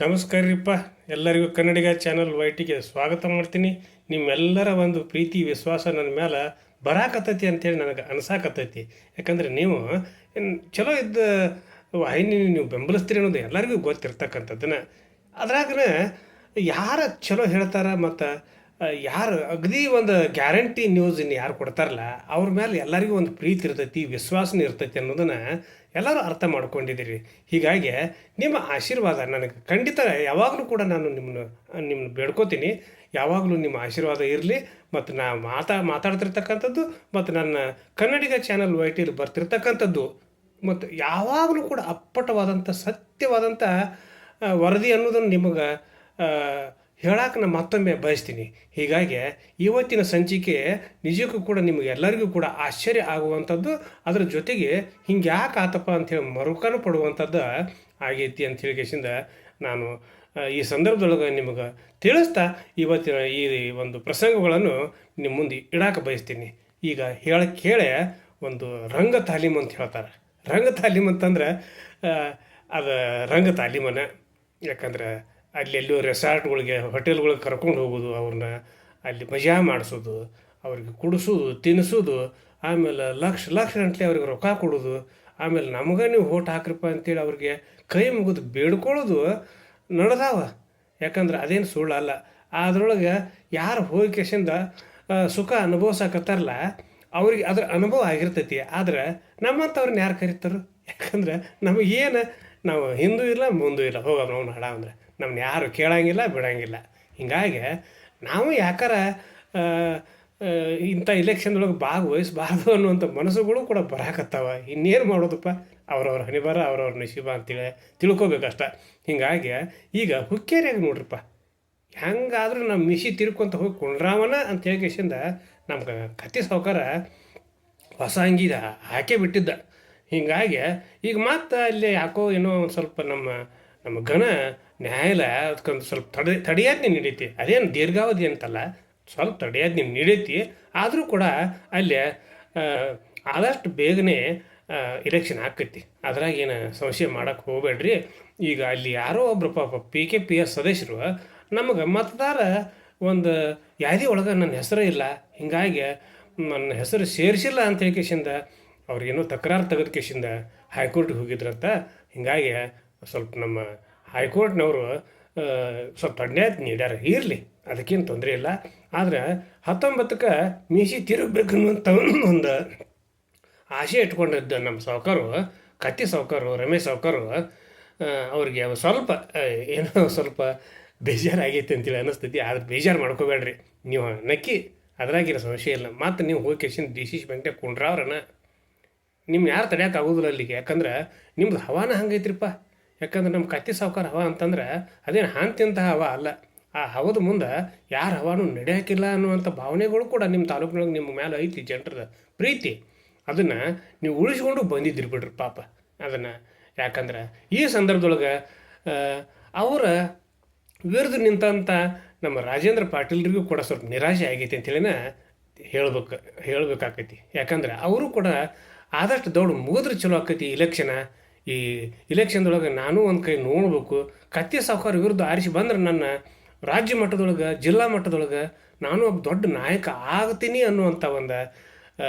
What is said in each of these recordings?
ನಮಸ್ಕಾರ ರೀಪ್ಪ. ಎಲ್ಲರಿಗೂ ಕನ್ನಡಿಗ ಚಾನಲ್ ವೈಟಿಗೆ ಸ್ವಾಗತ ಮಾಡ್ತೀನಿ. ನಿಮ್ಮೆಲ್ಲರ ಒಂದು ಪ್ರೀತಿ ವಿಶ್ವಾಸ ನನ್ನ ಮೇಲೆ ಬರಾಕತ್ತೈತಿ ಅಂತೇಳಿ ನನಗೆ ಅನ್ಸಾಕತ್ತೈತಿ. ಯಾಕಂದ್ರೆ ನೀವು ಚಲೋ ಇದ್ದ ವಾಹಿನಿ ನೀವು ಬೆಂಬಲಿಸ್ತೀರಿ ಅನ್ನೋದು ಎಲ್ಲರಿಗೂ ಗೊತ್ತಿರ್ತಕ್ಕಂಥದ್ದನ್ನ. ಅದ್ರಾಗ ಯಾರು ಚಲೋ ಹೇಳ್ತಾರೆ ಮತ್ತು ಯಾರು ಅಗದಿ ಒಂದು ಗ್ಯಾರಂಟಿ ನ್ಯೂಸ್ ಇನ್ನು ಯಾರು ಕೊಡ್ತಾರಲ್ಲ ಅವ್ರ ಮೇಲೆ ಎಲ್ಲರಿಗೂ ಒಂದು ಪ್ರೀತಿ ಇರ್ತೈತಿ, ವಿಶ್ವಾಸನೂ ಇರ್ತೈತಿ ಅನ್ನೋದನ್ನು ಎಲ್ಲರೂ ಅರ್ಥ ಮಾಡ್ಕೊಂಡಿದ್ದೀರಿ. ಹೀಗಾಗಿ ನಿಮ್ಮ ಆಶೀರ್ವಾದ ನನಗೆ ಖಂಡಿತ ಯಾವಾಗಲೂ ಕೂಡ ನಾನು ನಿಮ್ಮನ್ನು ಬೇಡ್ಕೋತೀನಿ. ಯಾವಾಗಲೂ ನಿಮ್ಮ ಆಶೀರ್ವಾದ ಇರಲಿ. ಮತ್ತು ನಾ ಮಾತಾಡ್ತಿರ್ತಕ್ಕಂಥದ್ದು ಮತ್ತು ನನ್ನ ಕನ್ನಡಿಗ ಚಾನಲ್ ವೈಟಿಲಿ ಬರ್ತಿರ್ತಕ್ಕಂಥದ್ದು ಮತ್ತು ಯಾವಾಗಲೂ ಕೂಡ ಅಪ್ಪಟವಾದಂಥ ಸತ್ಯವಾದಂಥ ವರದಿ ಅನ್ನೋದನ್ನು ನಿಮಗೆ ಹೇಳಕ್ಕೆ ನಾನು ಮತ್ತೊಮ್ಮೆ ಬಯಸ್ತೀನಿ. ಹೀಗಾಗಿ ಇವತ್ತಿನ ಸಂಚಿಕೆ ನಿಜಕ್ಕೂ ಕೂಡ ನಿಮಗೆ ಎಲ್ಲರಿಗೂ ಕೂಡ ಆಶ್ಚರ್ಯ ಆಗುವಂಥದ್ದು, ಅದರ ಜೊತೆಗೆ ಹಿಂಗೆ ಯಾಕೆ ಆತಪ್ಪ ಅಂಥೇಳಿ ಮರುಕನ್ನು ಪಡುವಂಥದ್ದು ಆಗೈತಿ ಅಂತ ಹೇಳಿಕೆಸಿಂದ ನಾನು ಈ ಸಂದರ್ಭದೊಳಗೆ ನಿಮಗೆ ತಿಳಿಸ್ತಾ ಇವತ್ತಿನ ಈ ಒಂದು ಪ್ರಸಂಗಗಳನ್ನು ನಿಮ್ಮ ಮುಂದೆ ಇಡಕ್ಕೆ ಬಯಸ್ತೀನಿ. ಈಗ ಕೇಳೆ ಒಂದು ರಂಗ ತಾಲೀಮ್ ಅಂತ ಹೇಳ್ತಾರೆ. ರಂಗ ತಾಲೀಮ್ ಅಂತಂದ್ರೆ ಅದು ರಂಗ ತಾಲೀಮನ. ಯಾಕಂದ್ರೆ ಎಲ್ಲೋ ರೆಸಾರ್ಟ್ಗಳಿಗೆ ಹೋಟೆಲ್ಗಳಿಗೆ ಕರ್ಕೊಂಡು ಹೋಗೋದು, ಅವ್ರನ್ನ ಅಲ್ಲಿ ಮಜಾ ಮಾಡಿಸೋದು, ಅವ್ರಿಗೆ ಕುಡಿಸೋದು, ತಿನ್ನಿಸೋದು, ಆಮೇಲೆ ಲಕ್ಷ ಗಂಟಲೆ ಅವ್ರಿಗೆ ರೊಕ್ಕ ಕೊಡೋದು, ಆಮೇಲೆ ನಮಗೆ ನೀವು ಓಟ್ ಹಾಕ್ರಪ್ಪ ಅಂತೇಳಿ ಅವ್ರಿಗೆ ಕೈ ಮುಗಿದು ಬೇಡ್ಕೊಳ್ಳೋದು ನಡೆದಾವ. ಯಾಕಂದ್ರೆ ಅದೇನು ಸುಳ್ಳಲ್ಲ. ಅದರೊಳಗೆ ಯಾರು ಹೋಗಿ ಕೇಸಿಂದ ಸುಖ ಅನುಭವಿಸಕತ್ತಾರಲ್ಲ ಅವ್ರಿಗೆ ಅದ್ರ ಅನುಭವ ಆಗಿರ್ತೈತಿ. ಆದ್ರೆ ನಮ್ಮಂಥವ್ರನ್ನ ಯಾರು ಕರೀತಾರೆ? ಯಾಕಂದ್ರೆ ನಮಗೇನು, ನಾವು ಹಿಂದೂ ಇಲ್ಲ ಮುಂದೂ ಇಲ್ಲ, ಹೋಗೋದು ನಾವು ಹಾಡ ಅಂದ್ರೆ ನಮ್ಮನ್ನ ಯಾರು ಕೇಳಂಗಿಲ್ಲ ಬಿಡಂಗಿಲ್ಲ. ಹೀಗಾಗಿ ನಾವು ಯಾಕಾರ ಇಂಥ ಇಲೆಕ್ಷನ್ದೊಳಗೆ ಭಾಗವಹಿಸಬಾರ್ದು ಅನ್ನುವಂಥ ಮನಸ್ಸುಗಳು ಕೂಡ ಬರಾಕತ್ತಾವ. ಇನ್ನೇನು ಮಾಡೋದಪ್ಪ, ಅವ್ರವ್ರ ಹಣಿಬಾರ ಅವ್ರವ್ರ ನಶೀಬ ಅಂತೇಳಿ ತಿಳ್ಕೊಬೇಕಷ್ಟ. ಹೀಗಾಗಿ ಈಗ ಹುಕ್ಕೇರಿಯಾಗ ನೋಡ್ರಿಪ್ಪ, ಹೆಂಗಾದ್ರೂ ನಮ್ಮ ಮಿಶಿ ತಿರ್ಕೊಂತ ಹೋಗಿ ಕುಂಡ್ರಾಮನ ಅಂತ ಹೇಳಿಕೆಸಿಂದ ನಮ್ಗೆ ಕತ್ತಿ ಸಾವ್ಕಾರ ಹೊಸ ಅಂಗಿದ ಹಾಕೇ ಬಿಟ್ಟಿದ್ದ. ಹೀಗಾಗಿ ಈಗ ಮತ್ತೆ ಅಲ್ಲಿ ಯಾಕೋ ಏನೋ ಒಂದು ಸ್ವಲ್ಪ ನಮ್ಮ ಘನ ನ್ಯಾಯಾಲಯ ಅದಕ್ಕೊಂದು ಸ್ವಲ್ಪ ತಡೆಯಾಜ್ಞೆ ನೀಡೈತಿ. ಅದೇನು ದೀರ್ಘಾವಧಿ ಅಂತಲ್ಲ, ಸ್ವಲ್ಪ ತಡೆಯಾಜ್ಞೆ ನೀಡೈತಿ. ಆದರೂ ಕೂಡ ಅಲ್ಲಿ ಆದಷ್ಟು ಬೇಗನೆ ಇಲೆಕ್ಷನ್ ಆಕೈತಿ. ಅದ್ರಾಗ ಏನು ಸಂಶಯ ಮಾಡೋಕ್ಕೆ ಹೋಗಬೇಡ್ರಿ. ಈಗ ಅಲ್ಲಿ ಯಾರೋ ಒಬ್ಬರು ಪಾಪ PKPS ಸದಸ್ಯರು ನಮಗೆ ಮತದಾರ ಒಂದು ಯಾದಿ ಒಳಗೆ ನನ್ನ ಹೆಸರೇ ಇಲ್ಲ, ಹೀಗಾಗಿ ನನ್ನ ಹೆಸರು ಸೇರಿಸಿಲ್ಲ ಅಂತ ಹೇಳಿಕೆಸಿಂದ ಅವ್ರಿಗೇನೋ ತಕರಾರು ತೆಗೆದುಕೆಸಿಂದ ಹೈಕೋರ್ಟ್ಗೆ ಹೋಗಿದ್ರಂತ. ಹೀಗಾಗಿ ಸ್ವಲ್ಪ ನಮ್ಮ ಹೈಕೋರ್ಟ್ನವರು ಸ್ವಲ್ಪ ಅನ್ಯಾಯ ನೀಡ್ಯಾರ. ಇರಲಿ, ಅದಕ್ಕೇನು ತೊಂದರೆ ಇಲ್ಲ. ಆದರೆ 19ಕ್ಕೆ ಮೀಸಿ ತಿರುಗಬೇಕನ್ನುವಂಥ ಒಂದು ಆಸೆ ಇಟ್ಕೊಂಡಿದ್ದ ನಮ್ಮ ಸಾವ್ಕಾರು, ಕತ್ತಿ ಸಾವ್ಕಾರು, ರಮೇಶ್ ಸಾವ್ಕಾರು, ಅವ್ರಿಗೆ ಸ್ವಲ್ಪ ಏನೋ ಸ್ವಲ್ಪ ಬೇಜಾರಾಗೈತೆ ಅಂತೇಳಿ ಅನ್ನಿಸ್ತೈತಿ. ಆದ್ರೆ ಬೇಜಾರು ಮಾಡ್ಕೋಬೇಡ್ರಿ, ನೀವು ನಕ್ಕಿ, ಅದ್ರಾಗಿರೋ ಸಮಸ್ಯೆ ಇಲ್ಲ. ಮತ್ತು ನೀವು ಹೋಗಿ ಕೇಸಿನ DCC ಬ್ಯಾಂಕ್ನಾಗ ಕುಂಡ್ರಾವ್ರನ ನಿಮ್ಮ ಯಾರು ತಡೆಯೋಕೆ ಆಗೋದಿಲ್ಲ ಅಲ್ಲಿಗೆ. ಯಾಕಂದ್ರೆ ನಿಮ್ದು ಹವಾನ ಹಂಗೈತ್ರಿಪ್ಪ. ಯಾಕಂದ್ರೆ ನಮ್ಮ ಕತ್ತಿ ಸಾವ್ಕಾರ ಹವಾ ಅಂತಂದ್ರೆ ಅದೇನು ಹಾಂತಿಂತ ಹವಾ ಅಲ್ಲ. ಆ ಹವದ ಮುಂದೆ ಯಾರು ಹವಾನು ನಡೆಯೋಕ್ಕಿಲ್ಲ ಅನ್ನುವಂಥ ಭಾವನೆಗಳು ಕೂಡ ನಿಮ್ಮ ತಾಲೂಕಿನೊಳಗೆ ನಿಮ್ಮ ಮೇಲೆ ಐತಿ. ಜನರದ ಪ್ರೀತಿ ಅದನ್ನು ನೀವು ಉಳಿಸ್ಕೊಂಡು ಬಂದಿದ್ದಿರಿ ಬಿಡ್ರಿ ಪಾಪ ಅದನ್ನು. ಯಾಕಂದ್ರೆ ಈ ಸಂದರ್ಭದೊಳಗೆ ಅವರ ವಿರುದ್ಧ ನಿಂತಂಥ ನಮ್ಮ ರಾಜೇಂದ್ರ ಪಾಟೀಲ್ರಿಗೂ ಕೂಡ ಸ್ವಲ್ಪ ನಿರಾಶೆ ಆಗೈತಿ ಅಂತೇಳಿನ ಹೇಳಬೇಕಾಕೈತಿ. ಯಾಕಂದ್ರೆ ಅವರು ಕೂಡ ಆದಷ್ಟು ದೌಡು ಮುಗಿದ್ರೆ ಚಲೋ ಆಕೈತಿ ಇಲೆಕ್ಷನ. ಈ ಇಲೆಕ್ಷನ್ದೊಳಗೆ ನಾನು ಒಂದು ಕೈ ನೋಡ್ಬೇಕು, ಕತ್ತಿ ಸಾವ್ಕಾರ ವಿರುದ್ಧ ಆರಿಸಿ ಬಂದ್ರೆ ನನ್ನ ರಾಜ್ಯ ಮಟ್ಟದೊಳಗೆ, ಜಿಲ್ಲಾ ಮಟ್ಟದೊಳಗೆ ನಾನು ಒಬ್ಬ ದೊಡ್ಡ ನಾಯಕ ಆಗ್ತೀನಿ ಅನ್ನುವಂಥ ಒಂದು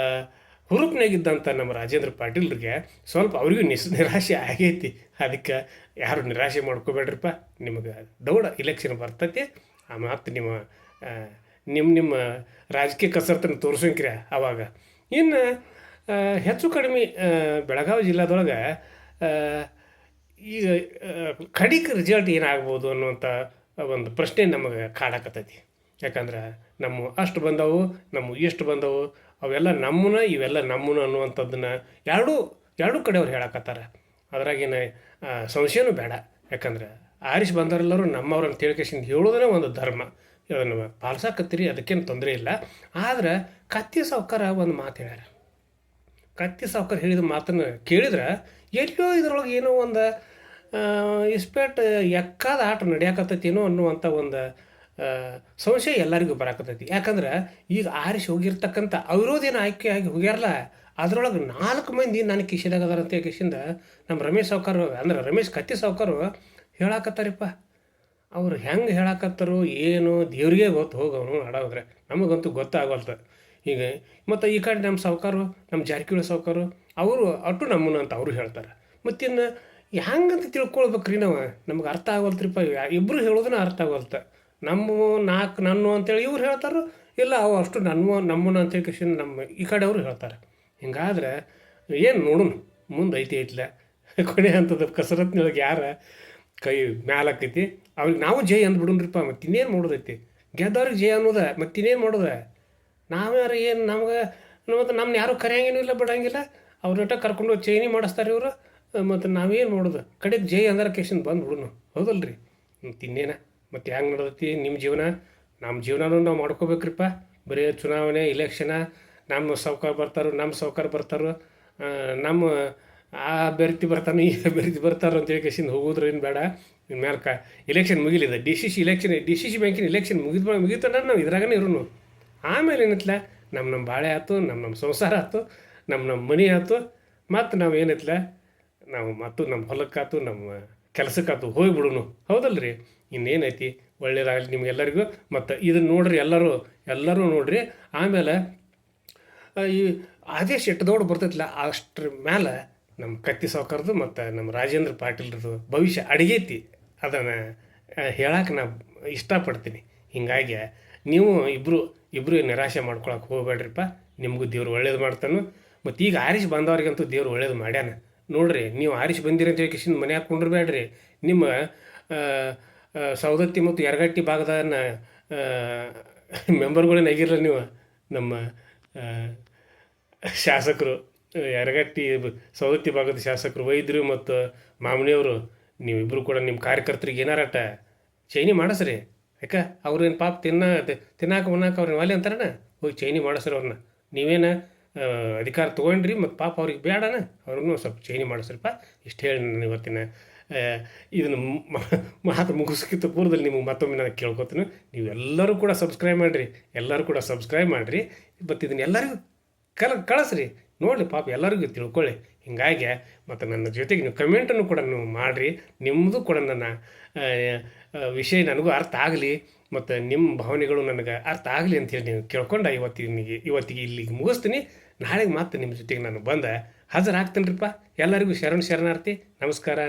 ಹುರುಪಿನಾಗಿದ್ದಂಥ ನಮ್ಮ ರಾಜೇಂದ್ರ ಪಾಟೀಲ್ರಿಗೆ ಸ್ವಲ್ಪ ಅವ್ರಿಗೂ ನಿರಾಶೆ ಆಗೈತಿ. ಅದಕ್ಕೆ ಯಾರು ನಿರಾಶೆ ಮಾಡ್ಕೋಬೇಡ್ರಿಪ್ಪ. ನಿಮಗೆ ದೌಡ ಇಲೆಕ್ಷನ್ ಬರ್ತೈತಿ. ಮತ್ತು ನಿಮ್ಮ ರಾಜಕೀಯ ಕಸರತ್ತನ್ನು ತೋರಿಸೋಂಕ್ರಿ ಆವಾಗ. ಇನ್ನು ಹೆಚ್ಚು ಕಡಿಮೆ ಬೆಳಗಾವಿ ಜಿಲ್ಲಾದೊಳಗೆ ಈಗ ಕಡಿಕ ರಿಸಲ್ಟ್ ಏನಾಗ್ಬೋದು ಅನ್ನುವಂಥ ಒಂದು ಪ್ರಶ್ನೆ ನಮಗೆ ಕಾಡಕತ್ತೈತಿ. ಯಾಕಂದ್ರೆ ನಮ್ಮ ಅಷ್ಟು ಬಂದವು, ನಮ್ಮ ಎಷ್ಟು ಬಂದವು, ಅವೆಲ್ಲ ನಮ್ಮನ ಇವೆಲ್ಲ ನಮ್ಮನ ಅನ್ನುವಂಥದ್ದನ್ನು ಎರಡೂ ಕಡೆಯವ್ರು ಹೇಳಕತ್ತಾರೆ. ಅದ್ರಾಗೇನು ಸಂಶಯನೂ ಬೇಡ. ಯಾಕಂದ್ರೆ ಆರಿಸಿ ಬಂದವರೆಲ್ಲರೂ ನಮ್ಮವ್ರನ್ನ ತಿಳ್ಕೇಸಿಂದ ಹೇಳೋದೇ ಒಂದು ಧರ್ಮ. ಅದನ್ನು ಪಾಲಿಸಾಕತ್ತೀರಿ, ಅದಕ್ಕೇನು ತೊಂದರೆ ಇಲ್ಲ. ಆದ್ರೆ ಕತ್ತಿ ಸಾವ್ಕಾರ ಒಂದು ಮಾತು ಹೇಳ್ಯಾರ. ಕತ್ತಿ ಸಾವ್ಕಾರ ಹೇಳಿದ ಮಾತನ್ನು ಕೇಳಿದ್ರೆ ಎಲ್ಲೋ ಇದರೊಳಗೆ ಏನೋ ಒಂದು ಇಸ್ಪೇಟ್ ಎಕ್ಕಾದ ಆಟ ನಡೆಯಾಕತ್ತೈತೇನೋ ಅನ್ನುವಂಥ ಒಂದು ಸಂಶಯ ಎಲ್ಲರಿಗೂ ಬರಾಕತ್ತೈತಿ. ಯಾಕಂದ್ರೆ ಈಗ ಆರಿಸಿ ಹೋಗಿರ್ತಕ್ಕಂಥ ಅವಿರೋಧೇನು ಆಯ್ಕೆಯಾಗಿ ಹೋಗ್ಯಾರಲ್ಲ, ಅದರೊಳಗೆ 4 ಮಂದಿ ನನ್ನ ಕಿಶೆದಾಗ ಅದಾರ ಅಂತ ಕಿಶಿಂದ ನಮ್ಮ ರಮೇಶ್ ಸಾವ್ಕಾರ, ಅಂದ್ರೆ ರಮೇಶ್ ಕತ್ತಿ ಸಾವ್ಕಾರು ಹೇಳಾಕತ್ತಾರಿಪ್ಪ. ಅವ್ರು ಹೆಂಗೆ ಹೇಳಕತ್ತಾರೋ ಏನು ದೇವ್ರಿಗೆ ಗೊತ್ತು ಹೋಗವನು ಆಡೋದ್ರೆ ನಮಗಂತೂ ಗೊತ್ತಾಗಲ್ತ. ಈಗ ಮತ್ತು ಈ ಕಡೆ ನಮ್ಮ ಸಾವ್ಕಾರು ನಮ್ಮ ಜಾರಕಿಹೊಳಿ ಸಾವ್ಕಾರು ಅವರು ಅಟ್ಟು ನಮ್ಮನ್ನ ಅಂತ ಅವರು ಹೇಳ್ತಾರೆ. ಮತ್ತಿನ್ನು ಹೆಂಗಂತ ತಿಳ್ಕೊಳ್ಬೇಕ್ರಿ ನಾವು, ನಮ್ಗೆ ಅರ್ಥ ಆಗವಲ್ತ್ರಿಪ್ಪ. ಇಬ್ಬರು ಹೇಳೋದನ್ನ ಅರ್ಥ ಆಗವಲ್ತ. ನಮ್ಮ ನಾಲ್ಕು ನನ್ನ ಅಂತೇಳಿ ಇವ್ರು ಹೇಳ್ತಾರೋ, ಇಲ್ಲ ಅವು ಅಷ್ಟು ನಮ್ಮನ್ನ ಅಂತೇಳಿ ಕೃಷ್ಣ ನಮ್ಮ ಈ ಕಡೆ ಅವರು ಹೇಳ್ತಾರೆ. ಹಿಂಗಾದ್ರೆ ಏನು ನೋಡೋಣ ಮುಂದೆ ಐತಿಲ್ಲ ಕೊನೆ ಹಂತದ ಕಸರತ್ನೊಳಗೆ ಯಾರ ಕೈ ಮ್ಯಾಲಕ್ಕೈತಿ ಅವ್ರಿಗೆ ನಾವು ಜೈ ಅಂದ್ಬಿಡೋಣ್ರಿಪ್ಪ. ಮತ್ತಿನ್ನೇನು ಮಾಡೋದೈತಿ, ಗೆದ್ದವ್ರಿಗೆ ಜೈ ಅನ್ನೋದ, ಮತ್ತಿನ್ನೇನು ಮಾಡೋದ. ನಾವ್ಯಾರು ಏನು ನಮ್ಗೆ ಮತ್ತು ನಮ್ಮನ್ನ ಯಾರೂ ಕರೆಯಂಗೇನೂ ಇಲ್ಲ ಬಿಡಂಗಿಲ್ಲ. ಅವ್ರನ್ನ ಕರ್ಕೊಂಡು ಚೈನಿ ಮಾಡಿಸ್ತಾರೆ ಇವರು. ಮತ್ತು ನಾವೇನು ಮಾಡೋದು, ಕಡೆಗೆ ಜೈ ಅಂದ್ರೆ ಕೇಶನ್ ಬಂದ್ಬಿಡುನು, ಹೌದಲ್ರಿ. ಮತ್ತಿನ್ನೇನ ಮತ್ತು ಹೆಂಗೆ ನಡೆದೈತಿ ನಿಮ್ಮ ಜೀವನ, ನಮ್ಮ ಜೀವನನೂ ನಾವು ಮಾಡ್ಕೋಬೇಕ್ರಿಪ್ಪ. ಬರೀ ಚುನಾವಣೆ ಇಲೆಕ್ಷನ, ನಮ್ಮ ಸಾವ್ಕಾರ ಬರ್ತಾರೋ ನಮ್ಮ ಸಾವ್ಕಾರ ಬರ್ತಾರೋ, ನಮ್ಮ ಆ ಅಭ್ಯರ್ಥಿ ಬರ್ತಾನೆ ಈ ಅಭ್ಯರ್ಥಿ ಬರ್ತಾರೋ ಅಂತೇಳಿ ಕೇಸಿಂದ ಹೋಗೋದ್ರೇನು ಬೇಡ. ಇನ್ನು ಮೇಲೆ ಇಲೆಕ್ಷನ್ ಮುಗಿಲಿದೆ, ಡಿ ಸಿ ಸಿ ಬ್ಯಾಂಕಿನ ಇಲೆಕ್ಷನ್ ಮುಗಿತಂದ್ರೆ ನಾವು ಇದ್ರಾಗನೇ ಇರೋನು. ಆಮೇಲೆ ಏನತ್ಲ ನಮ್ಮ ಬಾಳೆ ಆಯ್ತು, ನಮ್ಮ ಸಂಸಾರ ಆಯ್ತು, ನಮ್ಮ ಮನೆ ಆಯ್ತು, ಮತ್ತು ನಾವು ಏನೈತ್ಲ ನಾವು ಮತ್ತು ನಮ್ಮ ಹೊಲಕ್ಕಾಯ್ತು ನಮ್ಮ ಕೆಲಸಕ್ಕಾಯ್ತು ಹೋಗಿಬಿಡುನು, ಹೌದಲ್ರಿ. ಇನ್ನೇನೈತಿ, ಒಳ್ಳೇದಾಗಲಿ ನಿಮ್ಗೆಲ್ಲರಿಗೂ. ಮತ್ತು ಇದನ್ನು ನೋಡ್ರಿ ಎಲ್ಲರೂ ನೋಡ್ರಿ. ಆಮೇಲೆ ಈ ಆದೇಶ ಎಷ್ಟು ದೊಡ್ಡ ಬರ್ತೈತಿಲ್ಲ ಅಷ್ಟ್ರ ಮೇಲೆ ನಮ್ಮ ಕತ್ತಿ ಸಾವ್ಕಾರ್ದು ಮತ್ತು ನಮ್ಮ ರಾಜೇಂದ್ರ ಪಾಟೀಲ್ರದು ಭವಿಷ್ಯ ಅಡಿಗೈತಿ. ಅದನ್ನು ಹೇಳಕ್ಕೆ ನಾ ಇಷ್ಟಪಡ್ತೀನಿ. ಹೀಗಾಗಿ ನೀವು ಇಬ್ಬರು ನಿರಾಶೆ ಮಾಡ್ಕೊಳಕ್ಕೆ ಹೋಗ್ಬೇಡ್ರಿಪ್ಪ. ನಿಮಗೂ ದೇವ್ರು ಒಳ್ಳೇದು ಮಾಡ್ತಾನು. ಮತ್ತು ಈಗ ಆರಿಸಿ ಬಂದವ್ರಿಗಂತೂ ದೇವ್ರು ಒಳ್ಳೇದು ಮಾಡ್ಯಾನ ನೋಡ್ರಿ. ನೀವು ಆರಿಸಿ ಬಂದಿರಿ ಅಂತ ಹೇಳಿ ಮನೆ ಹಾಕ್ಕೊಂಡಿರ್ಬೇಡ್ರಿ. ನಿಮ್ಮ ಸವದತ್ತಿ ಮತ್ತು ಯರಗಟ್ಟಿ ಭಾಗದ ಮೆಂಬರ್ಗಳೇನು ಆಗಿರಲ್ಲ ನೀವು. ನಮ್ಮ ಶಾಸಕರು ಯರಗಟ್ಟಿ ಸವದತ್ತಿ ಭಾಗದ ಶಾಸಕರು ವೈದ್ಯರು ಮತ್ತು ಮಾಮನಿಯವರು ನೀವಿಬ್ಬರು ಕೂಡ ನಿಮ್ಮ ಕಾರ್ಯಕರ್ತರಿಗೆ ಏನಾರಟ ಚೈನಿ ಮಾಡಿಸ್ರಿ. ಯಾಕೆ ಅವ್ರೇನು ಪಾಪ ತಿನ್ನಾಕ ಅವ್ರನ್ನ ವಾಲಿ ಅಂತಾರಣ, ಹೋಗಿ ಚೈನಿ ಮಾಡಿಸ್ರಿ ಅವ್ರನ್ನ. ನೀವೇನ ಅಧಿಕಾರ ತೊಗೊಂಡ್ರಿ ಮತ್ತು ಪಾಪ ಅವ್ರಿಗೆ ಬೇಡನ, ಅವ್ರನ್ನೂ ಸ್ವಲ್ಪ ಚೈನಿ ಮಾಡಿಸ್ರಿಪ್ಪ. ಇಷ್ಟು ಹೇಳಿ ನಾನು ಇವತ್ತಿನ ಇದನ್ನು ಮಾತು ಮುಗಿಸ್ಕಿಂತ ಪೂರ್ವದಲ್ಲಿ ನಿಮಗೆ ಮತ್ತೊಮ್ಮೆ ನಾನು ಕೇಳ್ಕೊತೀನಿ, ನೀವೆಲ್ಲರೂ ಕೂಡ ಸಬ್ಸ್ಕ್ರೈಬ್ ಮಾಡಿರಿ. ಎಲ್ಲರೂ ಕೂಡ ಸಬ್ಸ್ಕ್ರೈಬ್ ಮಾಡಿರಿ. ಮತ್ತು ಇದನ್ನು ಎಲ್ಲರಿಗೂ ಕಳಿಸ್ರಿ, ನೋಡಿರಿ ಪಾಪ ಎಲ್ಲರಿಗೂ ತಿಳ್ಕೊಳ್ಳಿ. ಹೀಗಾಗಿ ಮತ್ತು ನನ್ನ ಜೊತೆಗೆ ನೀವು ಕಮೆಂಟನ್ನು ಕೂಡ ನೀವು ಮಾಡಿರಿ. ನಿಮ್ಮದು ಕೂಡ ನನ್ನ ವಿಷಯ ನನಗೂ ಅರ್ಥ ಆಗಲಿ ಮತ್ತು ನಿಮ್ಮ ಭಾವನೆಗಳು ನನಗೆ ಅರ್ಥ ಆಗಲಿ ಅಂತೇಳಿ ನೀವು ಕೇಳ್ಕೊಂಡು ಇವತ್ತಿಗೆ ಇಲ್ಲಿಗೆ ಮುಗಿಸ್ತೀನಿ. ನಾಳೆಗೆ ಮತ್ತೆ ನಿಮ್ಮ ಜೊತೆಗೆ ನಾನು ಬಂದ ಹಾಜರಾಗ್ತೇನೆ ರೀಪ್ಪ. ಎಲ್ಲರಿಗೂ ಶರಣಾರ್ಥಿ. ನಮಸ್ಕಾರ.